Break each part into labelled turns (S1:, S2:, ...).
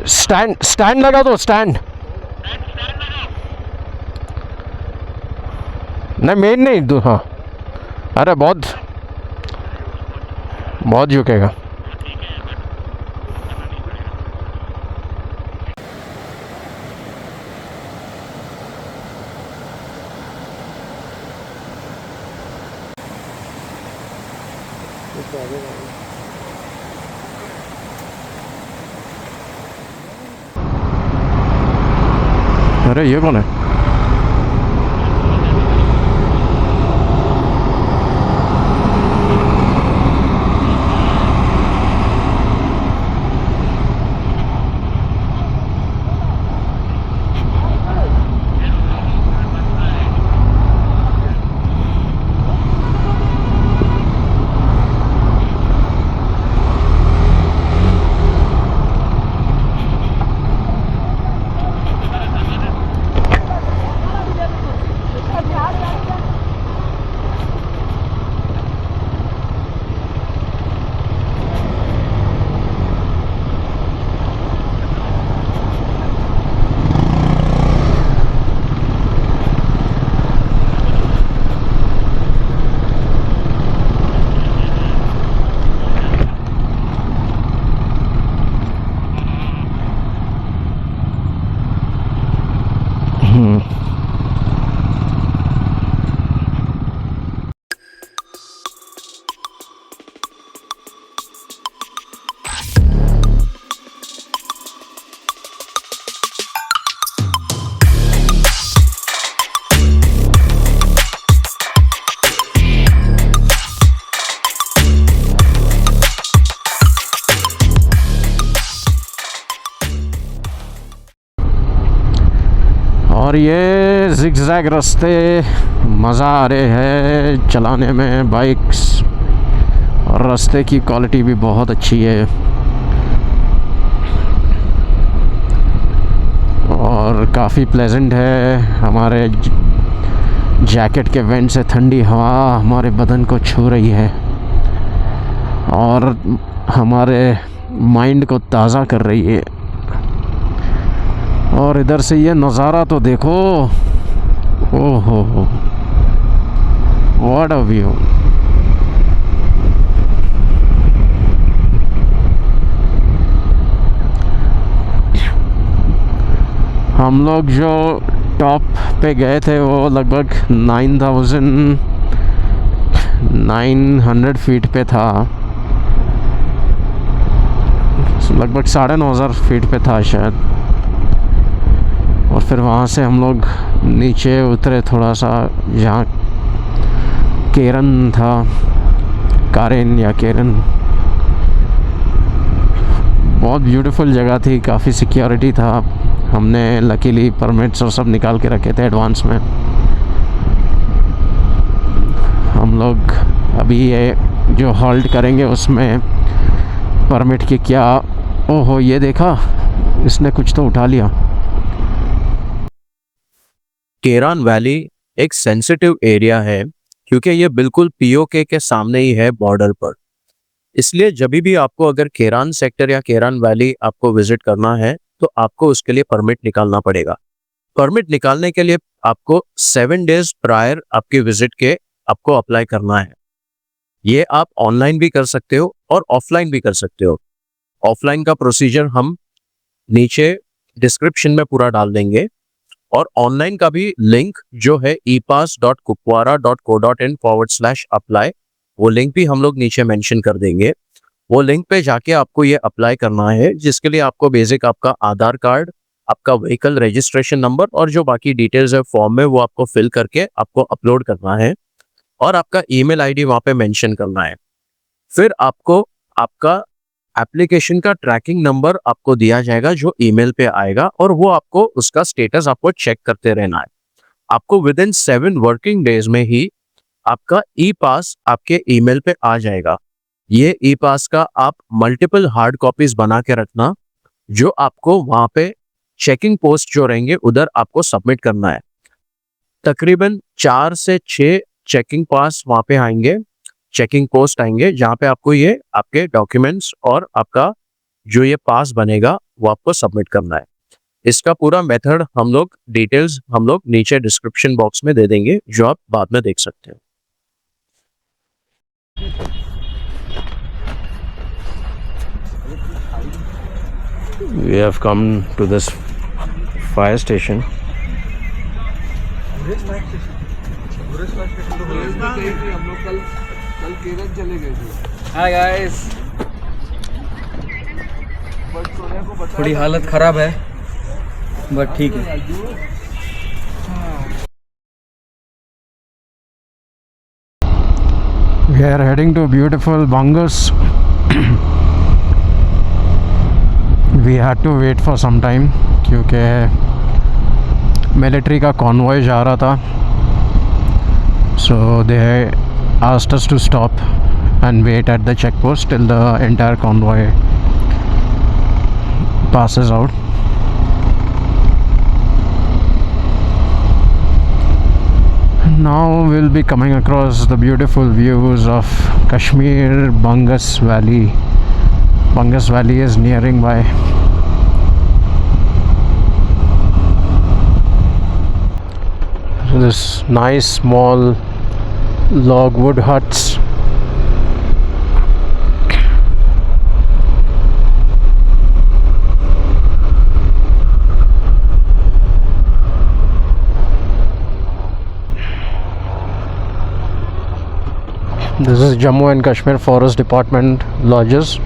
S1: Stand stand लगा दो, stand. नहीं मेन नहीं दो, हाँ। अरे बहुत बहुत झुकेगा। अरे ये कौन है? और ये जिगजैग रास्ते मज़ा आ रहे हैं चलाने में बाइक्स, और रास्ते की क्वालिटी भी बहुत अच्छी है। और काफ़ी प्लेजेंट है। हमारे जैकेट के वेंट से ठंडी हवा हमारे बदन को छू रही है और हमारे माइंड को ताज़ा कर रही है। और इधर से ये नज़ारा तो देखो, ओहो व्हाट अ व्यू। हम लोग जो टॉप पे गए थे वो लगभग 9,900 फीट पे था, लगभग 9,500 फीट पे था शायद। और फिर वहाँ से हम लोग नीचे उतरे थोड़ा सा, जहाँ केरन था, कारेन या केरन। बहुत ब्यूटीफुल जगह थी, काफ़ी सिक्योरिटी था। हमने लकीली परमिट्स और सब निकाल के रखे थे एडवांस में। हम लोग अभी ये जो हॉल्ट करेंगे उसमें परमिट की क्या, ओहो ये देखा, इसने कुछ तो उठा लिया।
S2: केरान वैली एक सेंसिटिव एरिया है क्योंकि ये बिल्कुल पीओके के सामने ही है, बॉर्डर पर। इसलिए जब भी आपको अगर केरान सेक्टर या केरान वैली आपको विजिट करना है तो आपको उसके लिए परमिट निकालना पड़ेगा। परमिट निकालने के लिए आपको 7 डेज प्रायर आपके विजिट के आपको अप्लाई करना है। ये आप ऑनलाइन भी कर सकते हो और ऑफलाइन भी कर सकते हो। ऑफलाइन का प्रोसीजर हम नीचे डिस्क्रिप्शन में पूरा डाल देंगे, और ऑनलाइन का भी लिंक जो है epass.kupwara.co.in/apply, वो लिंक भी हम लोग नीचे मेंशन कर देंगे। वो लिंक पे जाके आपको ये अप्लाई करना है, जिसके लिए आपको बेसिक आपका आधार कार्ड, आपका व्हीकल रजिस्ट्रेशन नंबर और जो बाकी डिटेल्स है फॉर्म में वो आपको फिल करके आपको अपलोड करना है, और आपका ईमेल आईडी वहां पे मेंशन करना है। फिर आपको आपका एप्लीकेशन का ट्रैकिंग नंबर आपको दिया जाएगा जो ईमेल पे आएगा, और वो आपको उसका स्टेटस आपको चेक करते रहना है। आपको विद इन 7 वर्किंग डेज में ही आपका ई पास आपके ईमेल पे आ जाएगा। ये ई पास का आप मल्टीपल हार्ड कॉपीज बना के रखना, जो आपको वहां पे चेकिंग पोस्ट जो रहेंगे उधर आपको सबमिट करना है। तकरीबन 4 से 6 चेकिंग पास वहां पे आएंगे, चेकिंग पोस्ट आएंगे, जहां पे आपको ये आपके डॉक्यूमेंट्स और आपका जो ये पास बनेगा वो आपको सबमिट करना है। इसका पूरा मेथड हम लोग डिटेल्स हम लोग नीचे डिस्क्रिप्शन बॉक्स में दे देंगे, जो आप बाद में देख सकते हैं।
S1: We have come to this fire station.
S3: हम लोग कल केरल चले गए थे। हाय गाइस, थोड़ी हालत खराब है बट ठीक है।
S1: We are heading to beautiful Bangus. We had to wait for some time क्योंकि मिलिट्री का कॉन्वॉय जा रहा था, so they asked us to stop and wait at the checkpost till the entire convoy passes out. Now we'll be coming across the beautiful views of Kashmir Bangus Valley. Bangus Valley is nearing by. So this nice small log wood huts. This is Jammu and Kashmir Forest Department lodges.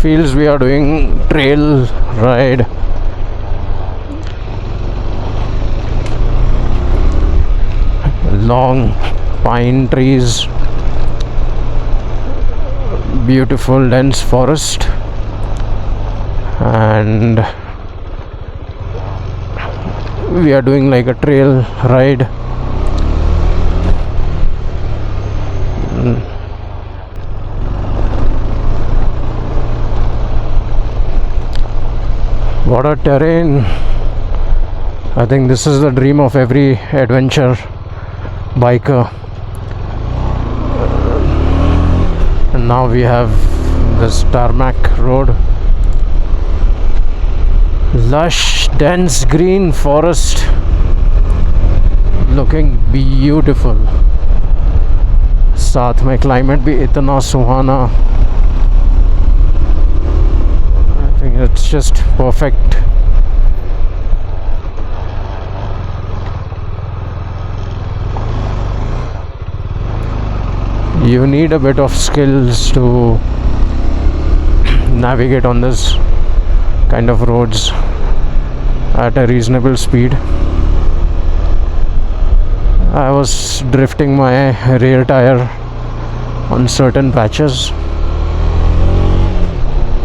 S1: Feels we are doing trail ride. Long pine trees, beautiful dense forest, and we are doing like a trail ride. What a terrain. I think this is the dream of every adventure biker. And now we have this tarmac road. Lush, dense green forest. Looking beautiful. साथ में climate भी इतना सुहाना. I think it's just perfect. You need a bit of skills to navigate on this kind of roads at a reasonable speed. I was drifting my rear tire on certain patches.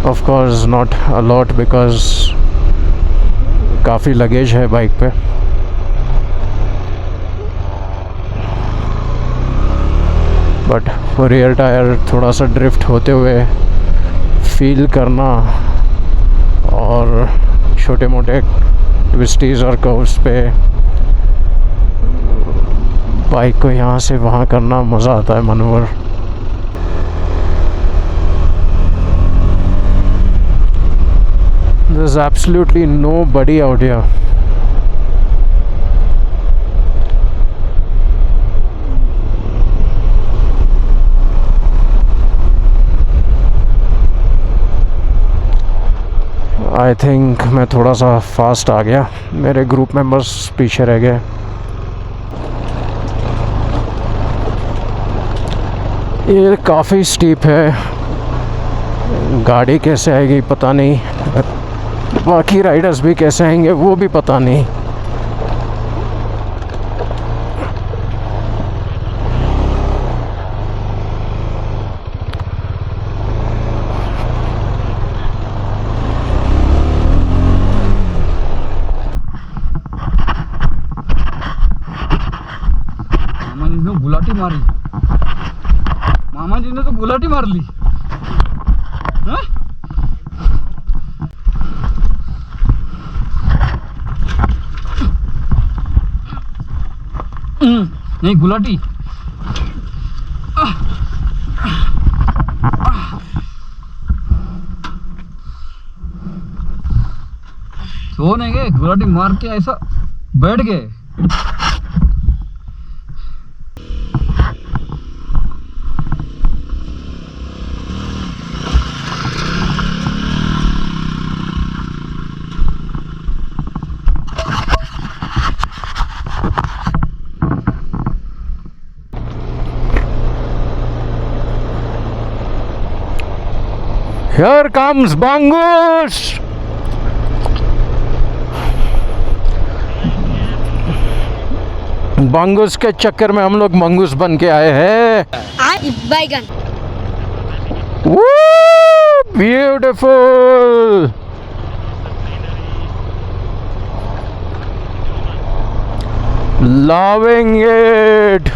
S1: Of course not a lot because काफ़ी luggage है bike पे. But rear tyre थोड़ा सा drift होते हुए feel करना और छोटे मोटे ट्विस्टीज और कर्व्स पे बाइक को यहाँ से वहाँ करना मज़ा आता है manoeuvre. There's absolutely nobody out here. I think मैं थोड़ा सा फास्ट आ गया, मेरे ग्रुप मेंबर्स पीछे रह गए. ये काफ़ी स्टीप है, गाड़ी कैसे आएगी पता नहीं, बाकी राइडर्स भी कैसे आएंगे वो भी पता नहीं.
S3: हमारी। मामा जी ने तो गुलाटी मार ली। हाँ? नहीं गुलाटी। सो नहीं गए, गुलाटी मार के ऐसा बैठ गए।
S1: Here comes Bangus. बांगूस के चक्कर में हम लोग मंगूस बन के आए हैं।
S4: बैगन।
S1: Beautiful. Loving it.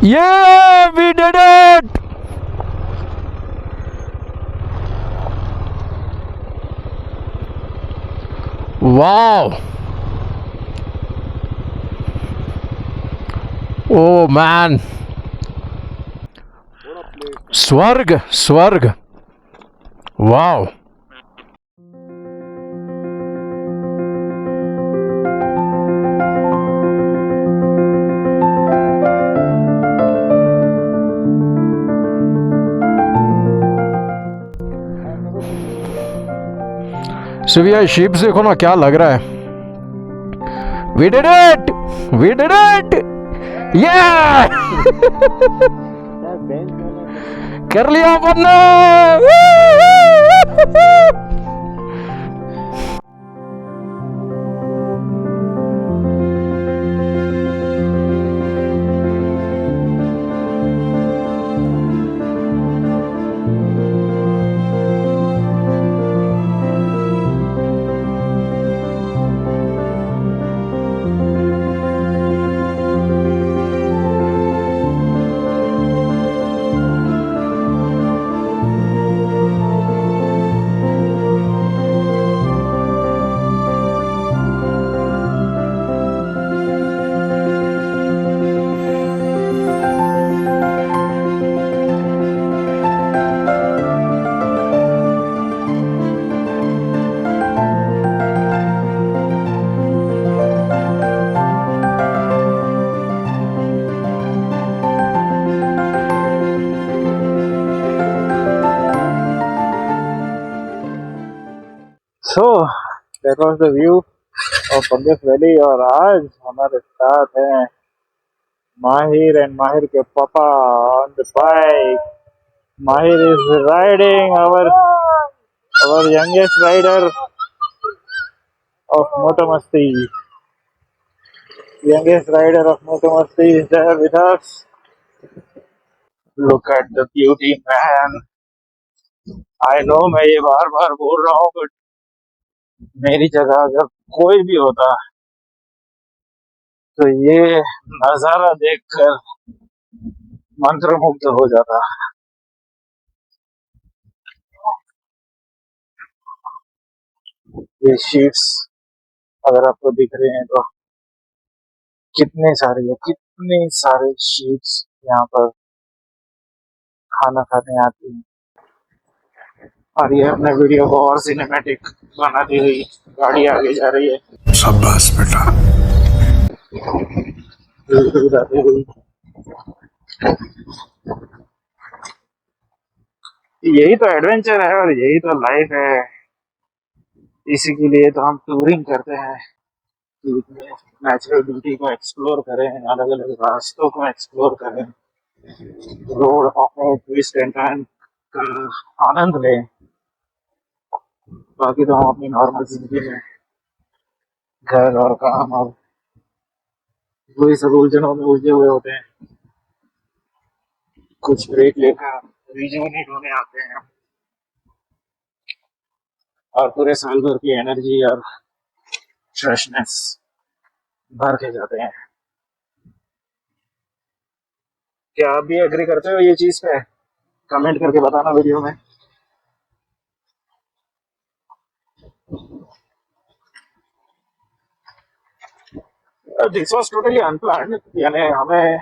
S1: Yeah, we did it. Wow. Oh man. स्वर्ग स्वर्ग। वाओ। सिविया शीप्स देखो ना क्या लग रहा है। We did it! We did it! Yeah! कर लिया अपन ने।
S5: So that was the view of Bangus Valley और आज हमारे साथ हैं माहिर and माहिर के पापा on the bike. Mahir is riding our youngest rider of Motomasti. Youngest rider of Motomasti is there with us. Look at the beauty, man. I know मैं ये बार बार बोल रहा हूँ but मेरी जगह अगर कोई भी होता तो ये नजारा देखकर मंत्रमुग्ध हो जाता। ये शीट्स अगर आपको दिख रहे हैं तो कितने सारे शीट्स यहाँ पर खाना खाने आती हैं और ये अपने वीडियो को और सिनेमैटिक बनाती हुई गाड़ी आगे जा रही है।
S6: शाबाश बेटा।
S5: जाती हुई यही तो एडवेंचर है और यही तो लाइफ है। इसी के लिए तो हम टूरिंग करते हैं कि नेचुरल ब्यूटी को एक्सप्लोर करें, अलग अलग रास्तों को एक्सप्लोर करें, road of twist and turn का आनंद लें। बाकी तो हम अपनी नॉर्मल जिंदगी में घर और काम और वही सब उलझनों में उलझे हुए होते हैं। कुछ ब्रेक लेकर रिजुवेट होने आते हैं और पूरे साल भर की एनर्जी और फ्रेशनेस भर के जाते हैं। क्या आप भी एग्री करते हो ये चीज पे? कमेंट करके बताना वीडियो में। दिस वॉज टोटली अनप्लान्ड, यानी हमें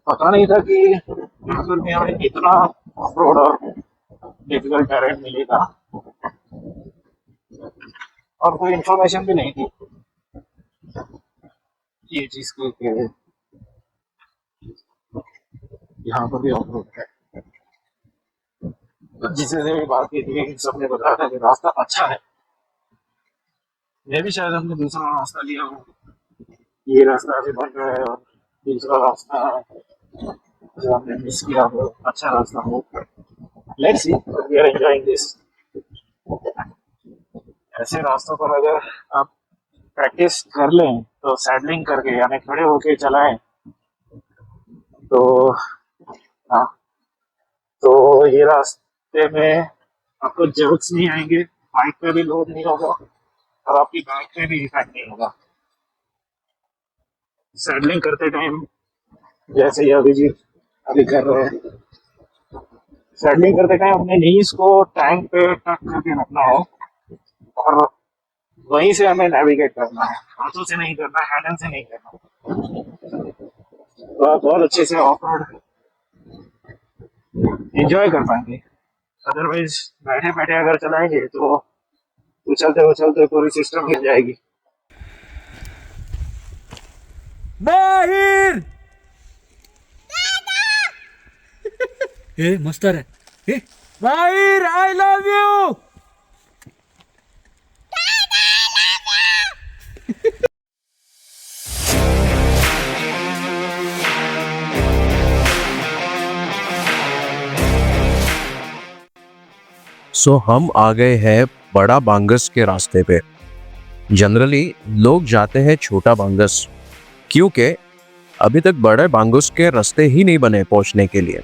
S5: पता नहीं था कि यहाँ पर भी हमें इतना ऑफ रोड और डिफिकल्ट टेरेन मिलेगा, और कोई इंफॉर्मेशन भी नहीं थी ये चीज की कि यहाँ पर भी ऑफ रोड है। जिससे भी बात की थी सबने बताया था कि रास्ता अच्छा है। मैं भी शायद हमने दूसरा रास्ता लिया हूँ, ये रास्ता अभी बन रहा है और दूसरा रास्ता जो हमने मिस किया वो अच्छा रास्ता हो। Let's see, we are enjoying this. ऐसे रास्तों पर अगर आप प्रैक्टिस कर लें तो सैडलिंग करके यानी खड़े होके चलाएं तो हाँ, तो ये रास्ते में आपको जर्क्स नहीं आएंगे, बाइक पे भी लोड नहीं होगा और आपकी बाइक पे भी इफेक्ट नहीं होगा। सैडलिंग करते टाइम जैसे ये अभी कर रहे हैं, सैडलिंग करते टाइम अपने नीज को टैंक पे टक करके रखना है और वहीं से हमें नेविगेट करना है, हाथों से नहीं करना, हैंडल से नहीं करना। तो आप बहुत अच्छे से ऑफ रोड एंजॉय कर पाएंगे। अदरवाइज बैठे बैठे अगर चलाएंगे तो उछलते उछलते पूरी सिस्टम हिल जाएगी।
S3: बाहिर ए मस्त रे ए बाहिर, आई लव यू।
S2: सो हम आ गए हैं बड़ा बांगस के रास्ते पे। जनरली लोग जाते हैं छोटा बांगस क्योंकि अभी तक बड़े बांगस के रास्ते ही नहीं बने पहुंचने के लिए।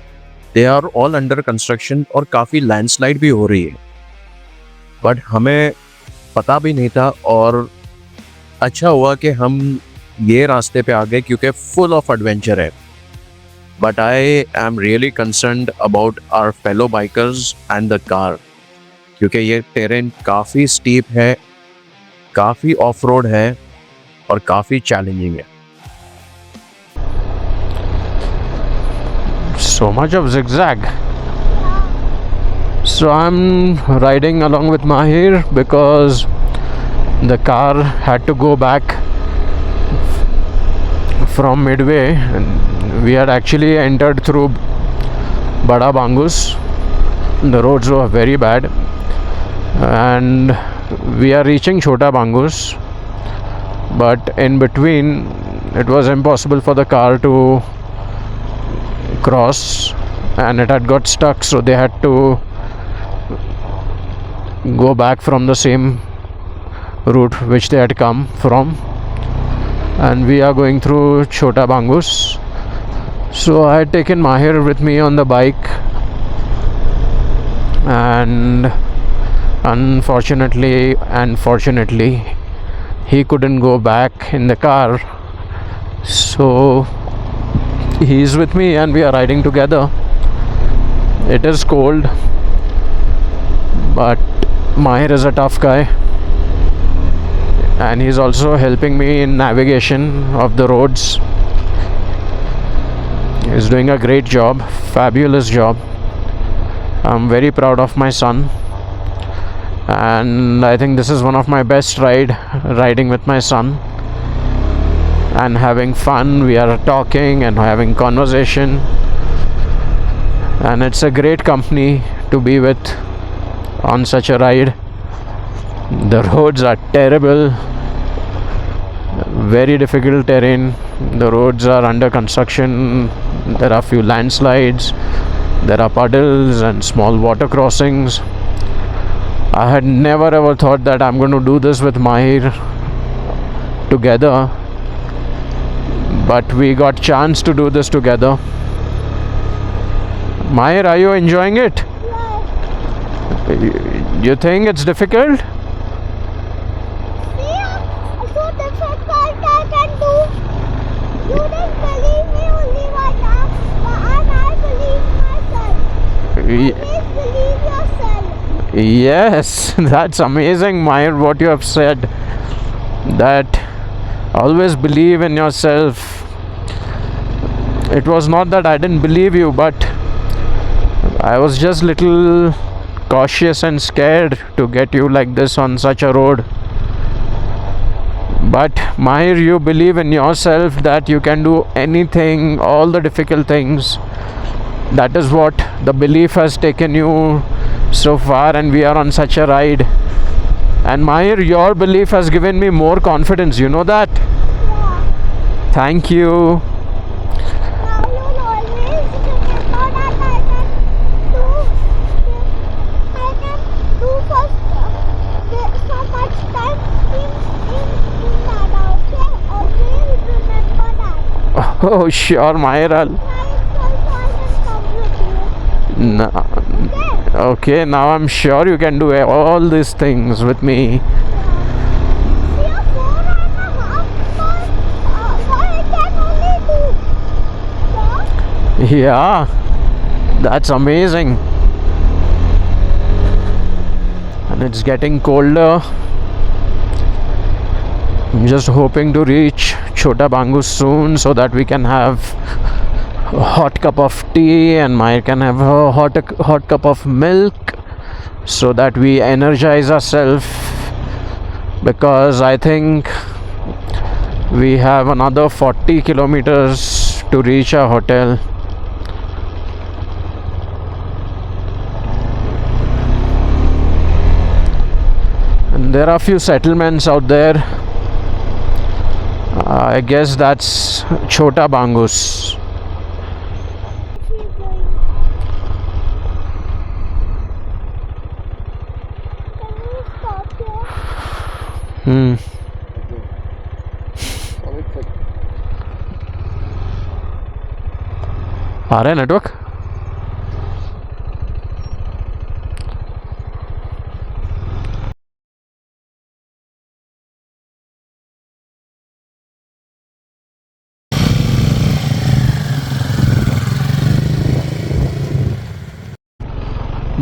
S2: They are all under construction और काफ़ी लैंडस्लाइड भी हो रही है, बट हमें पता भी नहीं था और अच्छा हुआ कि हम ये रास्ते पे आ गए क्योंकि फुल ऑफ एडवेंचर है। But I am really concerned about our fellow bikers and the car, क्योंकि ये टेरेन काफ़ी स्टीप है, काफ़ी ऑफ रोड है और काफ़ी चैलेंजिंग है।
S1: So much of zigzag. So I'm riding along with Mahir because the car had to go back from midway. We had actually entered through Bada Bangus. The roads were very bad and we are reaching Chota Bangus, but in between it was impossible for the car to cross and it had got stuck, so they had to go back from the same route which they had come from, and we are going through Chota Bangus. So I had taken Mahir with me on the bike, and unfortunately and fortunately he couldn't go back in the car, so he's with me and we are riding together. It is cold, but Mahir is a tough guy and he's also helping me in navigation of the roads. He's doing a great job, fabulous job. I'm very proud of my son and I think this is one of my best riding with my son and having fun. We are talking and having conversation, and it's a great company to be with on such a ride. The roads are terrible, very difficult terrain. The roads are under construction. There are few landslides, there are puddles and small water crossings. I had never ever thought that I'm going to do this with Mahir together, but we got chance to do this together. Mahir, are you enjoying it?
S4: Yes.
S1: You think it's difficult?
S4: See, so difficult I can do. You didn't believe me only
S1: Ye-
S4: believe yourself.
S1: Yes, that's amazing, Mahir, what you have said. That always believe in yourself. It was not that I didn't believe you, but I was just little cautious and scared to get you like this on such a road. But Mahir, you believe in yourself that you can do anything, all the difficult things. That is what the belief has taken you so far, and we are on such a ride. And Mahir, your belief has given me more confidence, you know that?
S4: Yeah.
S1: Thank you.
S4: Now you'll always remember that I can do for so much time in Dada, okay? Always remember that.
S1: Oh, sure, Mahir.
S4: I come with you.
S1: Okay. Okay, now I'm sure you can do all these things with me.
S4: See, a 4.5 I can only do.
S1: Yeah, that's amazing. And it's getting colder. I'm just hoping to reach Chota Bangus soon so that we can have a hot cup of tea and Maya can have a hot cup of milk so that we energize ourselves, because I think we have another 40 kilometers to reach our hotel. And there are a few settlements out there. I guess that's Chota Bangus.
S4: Keep going. Can we stop here?
S1: आ रहा है network?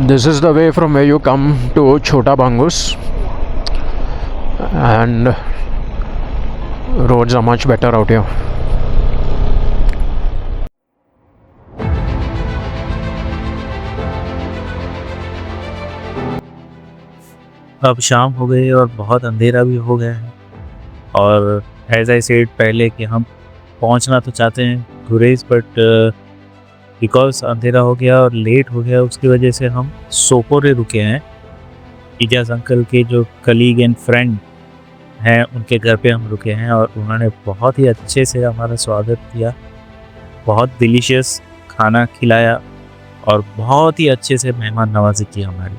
S1: This is the way from where you come to Chota Bangus, and roads are much better out here.
S6: अब शाम हो गई और बहुत अंधेरा भी हो गया है, और एज आई सेड पहले कि हम पहुंचना तो चाहते हैं गुरेज, बट बिकॉज अंधेरा हो गया और लेट हो गया, उसकी वजह से हम सोपोरे रुके हैं। इजाज अंकल के जो कलीग एंड फ्रेंड हैं उनके घर पे हम रुके हैं, और उन्होंने बहुत ही अच्छे से हमारा स्वागत किया, बहुत डिलीशियस खाना खिलाया और बहुत ही अच्छे से मेहमान नवाजी की हमारी।